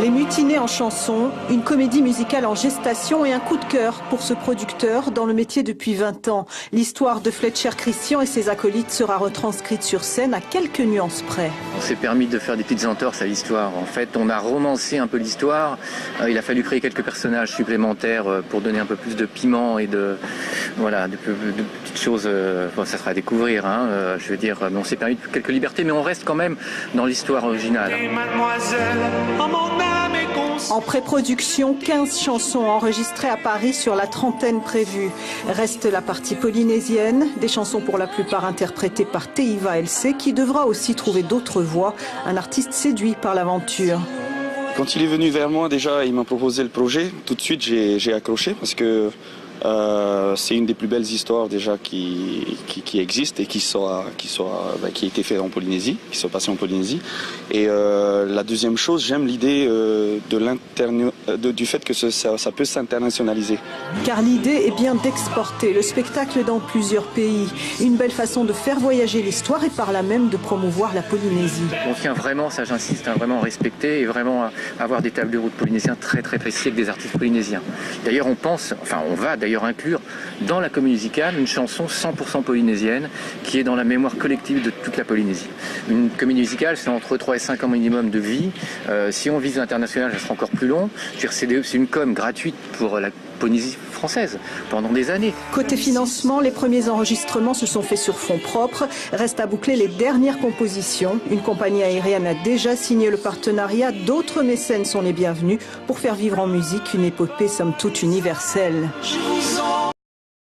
Les Mutinés en chanson, une comédie musicale en gestation et un coup de cœur pour ce producteur dans le métier depuis 20 ans. L'histoire de Fletcher Christian et ses acolytes sera retranscrite sur scène à quelques nuances près. On s'est permis de faire des petites entorses à l'histoire. En fait, on a romancé un peu l'histoire. Il a fallu créer quelques personnages supplémentaires pour donner un peu plus de piment et de petites choses. Bon, ça sera à découvrir. Je veux dire, on s'est permis quelques libertés, mais on reste quand même dans l'histoire originale. En pré-production, 15 chansons enregistrées à Paris sur la trentaine prévue. Reste la partie polynésienne, des chansons pour la plupart interprétées par Teiva LC, qui devra aussi trouver d'autres voix, un artiste séduit par l'aventure. Quand il est venu vers moi, déjà, il m'a proposé le projet. Tout de suite, j'ai accroché parce que c'est une des plus belles histoires déjà qui existe et qui a été fait en Polynésie, qui sont passées en Polynésie. Et la deuxième chose, j'aime l'idée du fait que ça peut s'internationaliser. Car l'idée est bien d'exporter le spectacle dans plusieurs pays. Une belle façon de faire voyager l'histoire et par là même de promouvoir la Polynésie. On tient vraiment, ça j'insiste, vraiment à respecter et vraiment à avoir des tables de route polynésiens très précis avec des artistes polynésiens. D'ailleurs on va d'ailleurs inclure dans la comédie musicale une chanson 100% polynésienne qui est dans la mémoire collective de toute la Polynésie. Une comédie musicale, c'est entre 3 et 5 ans minimum de vie. Si on vise l'international, ça sera encore plus long. C'est une com gratuite pour la Polynésie française pendant des années. Côté financement, les premiers enregistrements se sont faits sur fonds propres. Reste à boucler les dernières compositions. Une compagnie aérienne a déjà signé le partenariat. D'autres mécènes sont les bienvenus pour faire vivre en musique une épopée somme toute universelle.